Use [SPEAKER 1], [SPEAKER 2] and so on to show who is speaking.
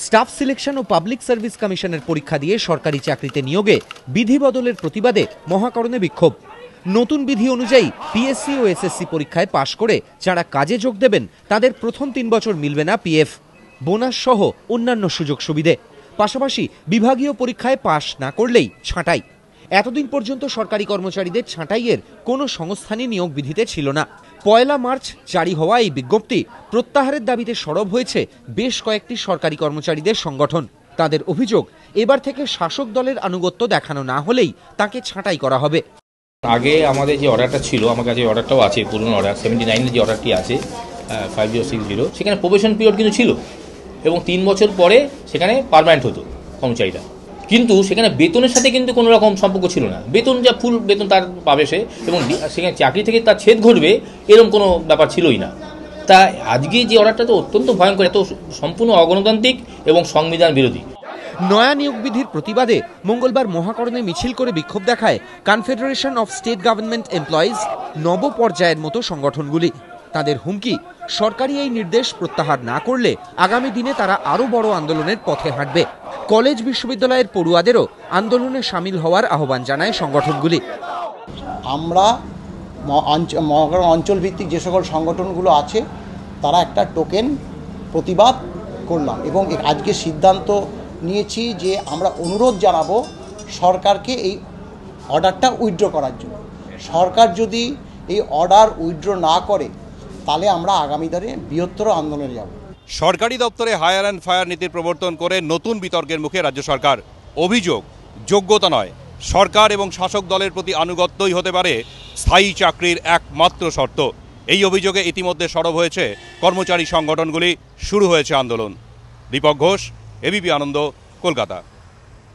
[SPEAKER 1] Staff selection ও public service কমিশনের পরীক্ষা দিয়ে সরকারি চাকরিতে নিয়োগে বিধি বদলের প্রতিবাদে মহাকরণে বিক্ষোভ। নতুন বিধি অনুযায়ী পিএসসি ও এসএসসি পরীক্ষায় পাশ করে যারা কাজে যোগ দেবেন তাদের প্রথম 3 বছর মিলবে না পিএফ, বোনাস সহ অন্যান্য সুযোগ সুবিধে। পাশাপাশি বিভাগীয় পরীক্ষায় পাশ না করলেই ছাঁটাই। এতদিন পর্যন্ত সরকারি কর্মচারীদের ছাঁটাইয়ের কোনো সংস্থানই নিয়োগ বিধিতে ছিল না। 1 মার্চ জারি হওয়া এই বিজ্ঞপ্তি প্রত্যাহারের দাবিতে সরব হয়েছে বেশ কয়েকটি সরকারি কর্মচারীদের সংগঠন। তাদের অভিযোগ, এবার থেকে শাসক দলের আনুগত্য দেখানো না হলেই তাকে ছাঁটাই করা হবে।
[SPEAKER 2] আগে আমাদের যে অর্ডারটা ছিল, আমার কাছে অর্ডারটাও আছে, পুরনো অর্ডার 79-এর যে অর্ডারটি আছে 5060, সেখানে প্রবেশন পিরিয়ড কিন্তু ছিল এবং 3 বছর পরে সেখানে পার্মানেন্ট হতো কর্মচারীরা, কিন্তু সেখানে বেতনের সাথে কিন্তু কোনো রকম সম্পর্ক ছিল না। বেতন যা ফুল বেতন তার পাবে সে, এবং সেখানে চাকরি থেকে তার ছেদ ঘটবে এরকম কোনো ব্যাপার ছিলই না। তা আজকে যে অর্ডারটা তো অত্যন্ত ভয়ঙ্কর, এত সম্পূর্ণ অগণতান্ত্রিক এবং সংবিধান বিরোধী।
[SPEAKER 1] নয়া নিয়োগ বিধির প্রতিবাদে মঙ্গলবার মহাকরণে মিছিল করে বিক্ষোভ দেখায় confederation of state government employees, নব পর্যায়ের মতো সংগঠনগুলি। তাদের হুমকি, সরকারি এই নির্দেশ প্রত্যাহার না করলে আগামী দিনে তারা আরও বড় আন্দোলনের পথে হাঁটবে। কলেজ বিশ্ববিদ্যালয়ের পড়ুয়াদেরও আন্দোলনে সামিল হওয়ার আহ্বান জানায় সংগঠনগুলি।
[SPEAKER 3] আমরা মহাকরণ অঞ্চল ভিত্তিক যে সকল সংগঠনগুলো আছে তারা একটা টোকেন প্রতিবাদ করলাম এবং আজকে সিদ্ধান্ত নিয়েছি যে আমরা অনুরোধ জানাবো সরকারকে এই অর্ডারটা উইথড্র করার জন্য। সরকার যদি এই অর্ডার উইথড্র না করে তাহলে আমরা আগামী দিনে বৃহত্তর আন্দোলনে যাব।
[SPEAKER 4] সরকারি দপ্তরে হায়ার অ্যান্ড ফায়ার নীতির প্রবর্তন করে নতুন বিতর্কের মুখে রাজ্য সরকার। অভিযোগ, যোগ্যতা নয়, সরকার এবং শাসক দলের প্রতি আনুগত্যই হতে পারে স্থায়ী চাকরির একমাত্র শর্ত। এই অভিযোগে ইতিমধ্যে সরব হয়েছে কর্মচারী সংগঠনগুলি, শুরু হয়েছে আন্দোলন। দীপক ঘোষ, এবিপি আনন্দ, কলকাতা।